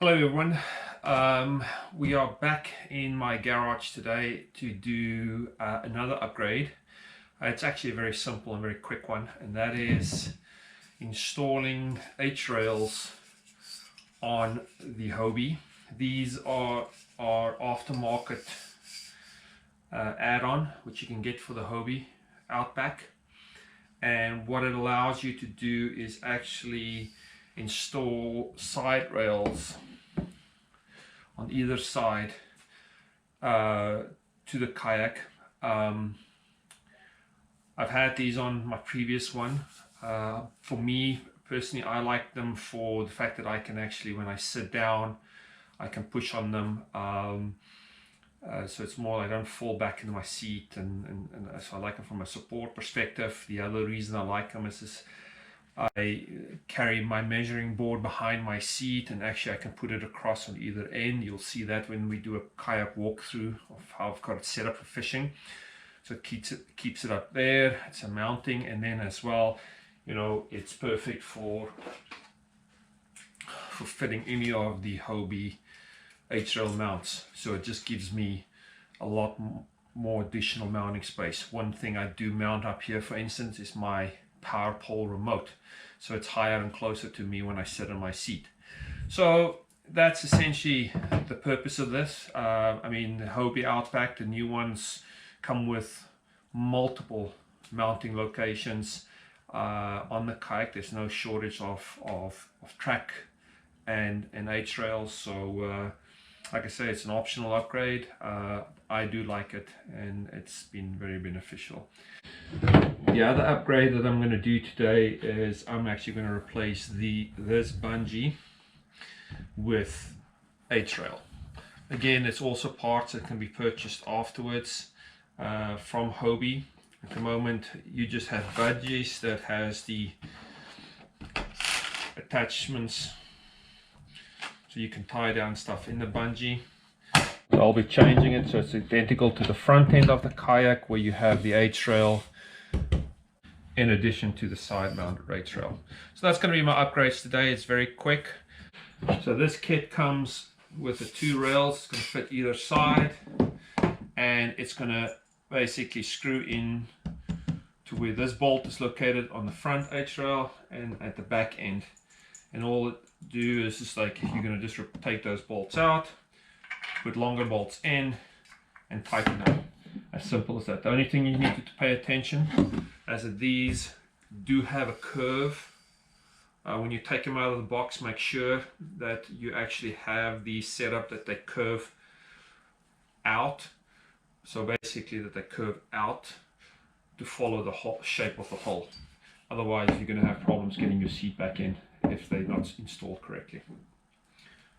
Hello everyone. We are back in my garage today to do another upgrade. It's actually a very simple and very quick one, and that is installing H-rails on the Hobie. These are aftermarket add-on which you can get for the Hobie Outback, and what it allows you to do is actually install side rails on either side to the kayak. I've had these on my previous one. For me personally, I like them for the fact that I can actually, when I sit down, I can push on them. So it's more, I don't fall back into my seat, and so I like them from a support perspective. The other reason I like them is I carry my measuring board behind my seat, and actually I can put it across on either end. You'll see that when we do a kayak walkthrough of how I've got it set up for fishing. So it keeps it up there. It's a mounting, and then as well, it's perfect for fitting any of the Hobie H-rail mounts. So it just gives me a lot more additional mounting space. One thing I do mount up here, for instance, is my power pole remote, so it's higher and closer to me when I sit on my seat. So that's essentially the purpose of this. I mean, the Hobie Outback, the new ones, come with multiple mounting locations on the kayak. There's no shortage of track and H-rails. So like I say, it's an optional upgrade. I do like it, and it's been very beneficial. The other upgrade that I'm going to do today is I'm actually going to replace this bungee with H-rail. Again, it's also parts that can be purchased afterwards from Hobie. At the moment, you just have bungees that has the attachments, so you can tie down stuff in the bungee. So I'll be changing it so it's identical to the front end of the kayak, where you have the H-rail in addition to the side mounted H-rail. So that's going to be my upgrades today. It's very quick. So this kit comes with the two rails. It's going to fit either side, and it's going to basically screw in to where this bolt is located on the front H-rail and at the back end. And all it do is just like, you're going to just take those bolts out, put longer bolts in, and tighten them. As simple as that. The only thing you need to pay attention is that these do have a curve. When you take them out of the box, make sure that you actually have these set up that they curve out. So basically that they curve out to follow the shape of the hole. Otherwise you're going to have problems getting your seat back in if they're not installed correctly.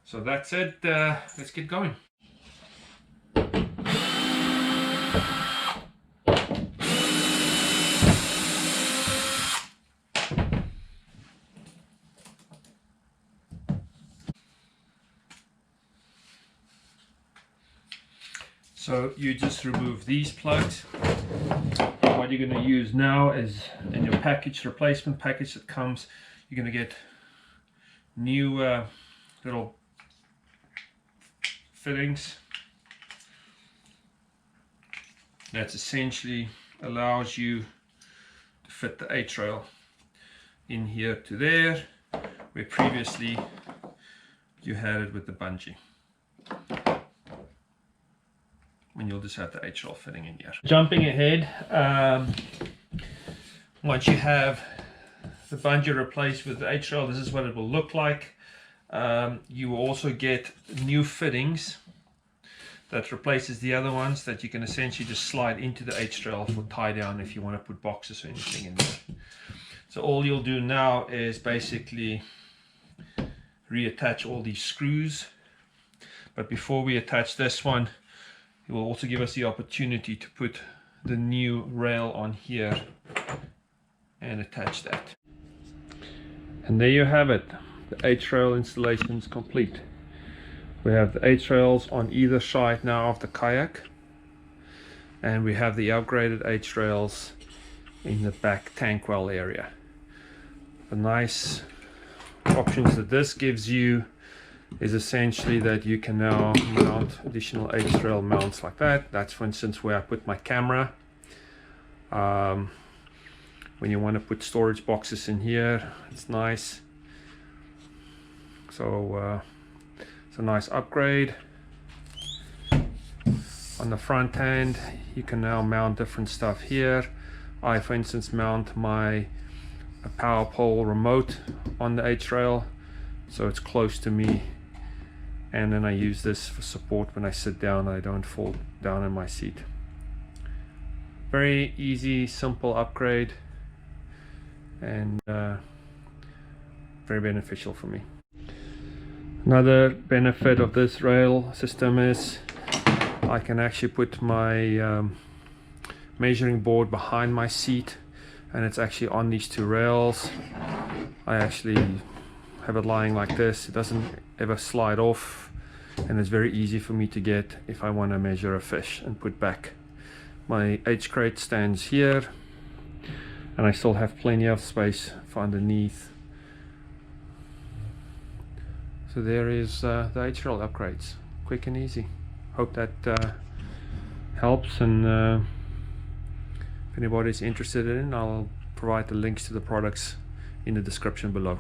So that's it. Let's get going. So you just remove these plugs. What you're going to use now is in your replacement package that comes, you're going to get new little fittings. That's essentially allows you to fit the H-rail in here to there, where previously you had it with the bungee. And you'll just have the H-rail fitting in here. Jumping ahead, once you have the bungee replaced with the H-rail, this is what it will look like. You will also get new fittings that replaces the other ones that you can essentially just slide into the H-rail for tie down if you want to put boxes or anything in there. So all you'll do now is basically reattach all these screws. But before we attach this one, it will also give us the opportunity to put the new rail on here and attach that. And there you have it. The H-rail installation is complete. We have the H-rails on either side now of the kayak, and we have the upgraded H-rails in the back tank well area. The nice options that this gives you is essentially that you can now mount additional H-rail mounts like that. That's for instance where I put my camera. When you want to put storage boxes in here, it's nice. So it's a nice upgrade. On the front end, you can now mount different stuff here. I, for instance, mount my power pole remote on the H-rail, so it's close to me, and then I use this for support when I sit down. I don't fall down in my seat. Very easy, simple upgrade, and very beneficial for me. Another benefit of this rail system is I can actually put my measuring board behind my seat, and it's actually on these two rails. I actually have it lying like this. It doesn't ever slide off, and it's very easy for me to get if I want to measure a fish and put back. My H crate stands here, and I still have plenty of space for underneath. So there is the H-rail upgrades, quick and easy. Hope that helps, and if anybody's interested in, I'll provide the links to the products in the description below.